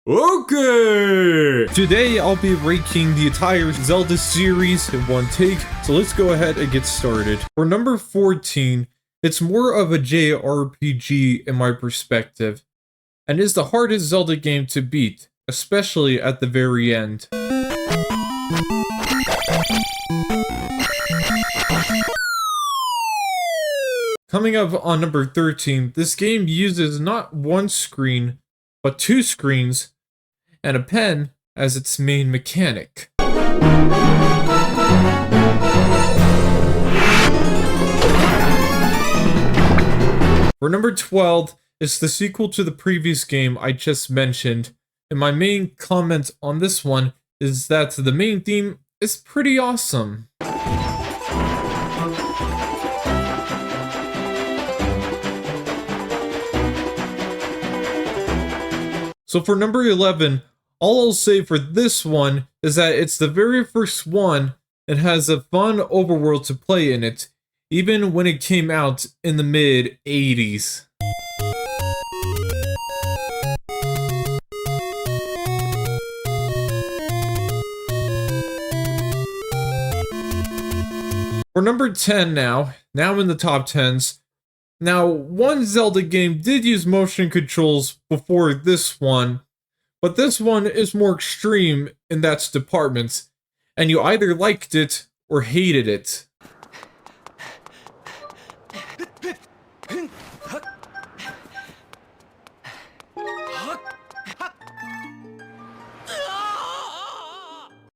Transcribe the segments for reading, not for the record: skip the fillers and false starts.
Okay! Today I'll be ranking the entire Zelda series in one take, so let's go ahead and get started. For number 14, it's more of a JRPG in my perspective, and is the hardest Zelda game to beat, especially at the very end. Coming up on number 13, this game uses not one screen, but two screens, and a pen as its main mechanic. For number 12, it's the sequel to the previous game I just mentioned, and my main comment on this one is that the main theme is pretty awesome. So for number 11, all I'll say for this one is that it's the very first one that has a fun overworld to play in it, even when it came out in the mid-80s. For number 10 now in the top 10s. Now, one Zelda game did use motion controls before this one, but this one is more extreme in that department, and you either liked it or hated it.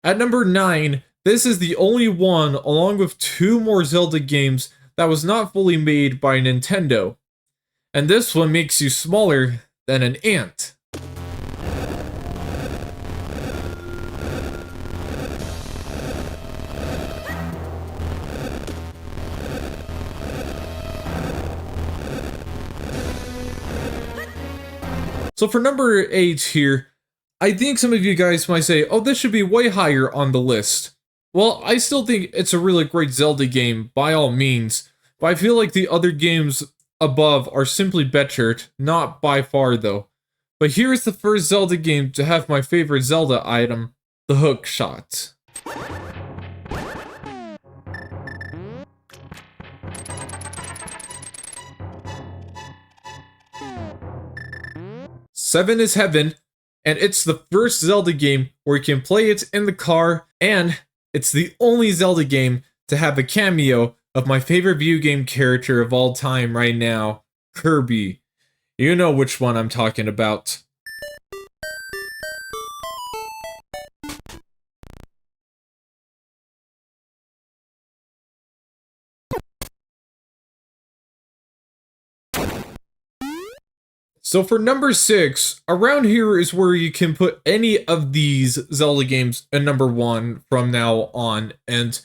At number 9, this is the only one, along with two more Zelda games, that was not fully made by Nintendo. And this one makes you smaller than an ant. So for number 8 here, I think some of you guys might say, oh, this should be way higher on the list. Well, I still think it's a really great Zelda game, by all means, but I feel like the other games above are simply better, not by far though. But here's the first Zelda game to have my favorite Zelda item, the hook shot. Seven is Heaven, and it's the first Zelda game where you can play it in the car, and it's the only Zelda game to have a cameo of my favorite video game character of all time right now, Kirby. You know which one I'm talking about. So for number 6, around here is where you can put any of these Zelda games in number 1 from now on, and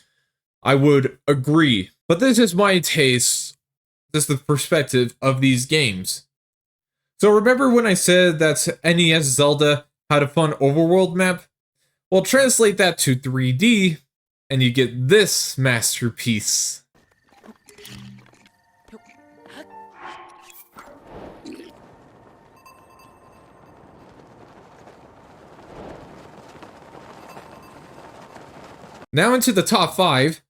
I would agree. But this is my taste, this is the perspective of these games. So remember when I said that NES Zelda had a fun overworld map? Well, translate that to 3D, and you get this masterpiece. Now into the top 5.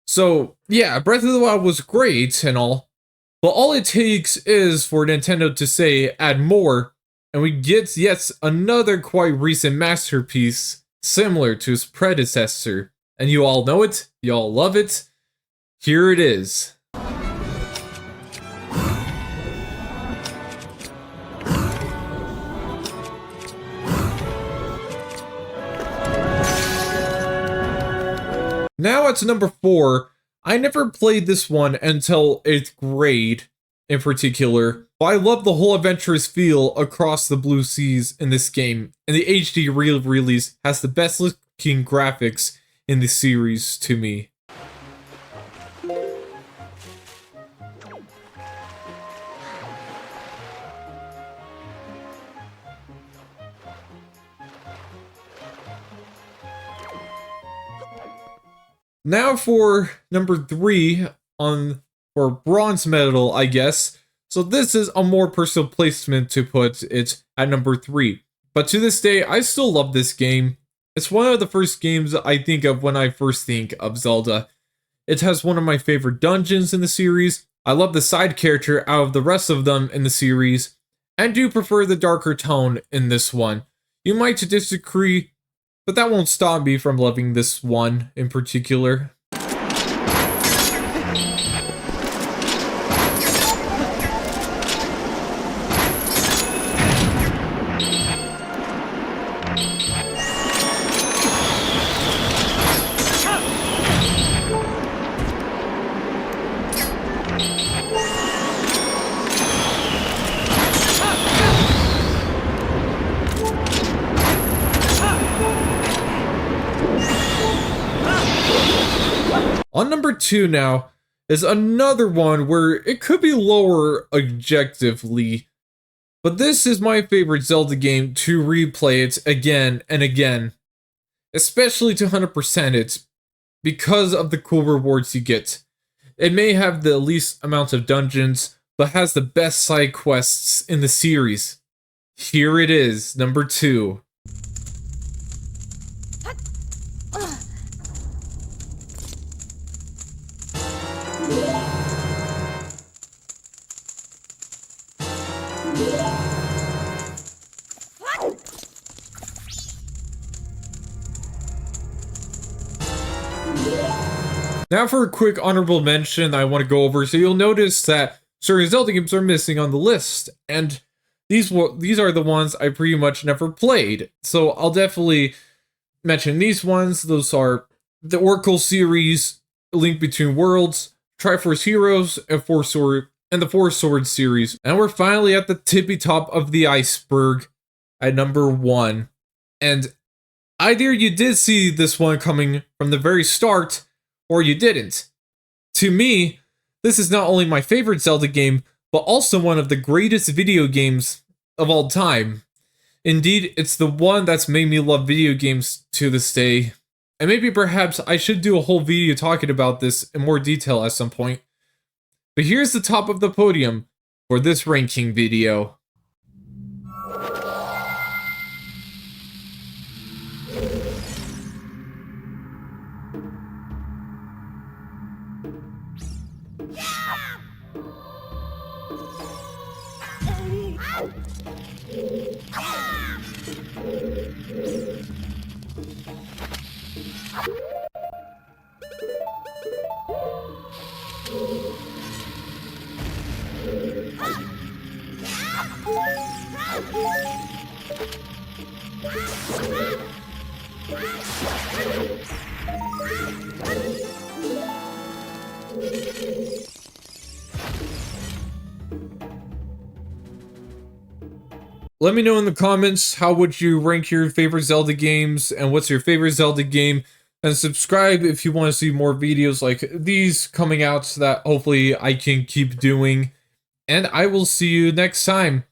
So, yeah, Breath of the Wild was great and all, but all it takes is for Nintendo to say, add more, and we get yet another quite recent masterpiece, similar to its predecessor. And you all know it, you all love it. Here it is. Now it's number 4. I never played this one until 8th grade in particular, but I love the whole adventurous feel across the blue seas in this game, and the HD re-release has the best looking graphics in the series to me. Now for number 3 for bronze medal, I guess. So this is a more personal placement to put it at number 3. But to this day, I still love this game. It's one of the first games I think of when I first think of Zelda. It has one of my favorite dungeons in the series. I love the side character out of the rest of them in the series, and do prefer the darker tone in this one. You might disagree, but that won't stop me from loving this one in particular. On number 2 now is another one where it could be lower objectively, but this is my favorite Zelda game to replay it again and again, especially to 100% it, because of the cool rewards you get. It may have the least amount of dungeons, but has the best side quests in the series. Here it is, number 2. Now for a quick honorable mention I want to go over, so you'll notice that certain Zelda games are missing on the list, and these are the ones I pretty much never played, so I'll definitely mention these ones. Those are the Oracle series, Link Between Worlds, Triforce Heroes, and the Four Swords series. And we're finally at the tippy top of the iceberg at number 1. And either you did see this one coming from the very start, or you didn't. To me, this is not only my favorite Zelda game, but also one of the greatest video games of all time. Indeed, it's the one that's made me love video games to this day. And maybe perhaps I should do a whole video talking about this in more detail at some point. But here's the top of the podium for this ranking video. Let me know in the comments, how would you rank your favorite Zelda games, and what's your favorite Zelda game, and subscribe if you want to see more videos like these coming out so that hopefully I can keep doing, and I will see you next time.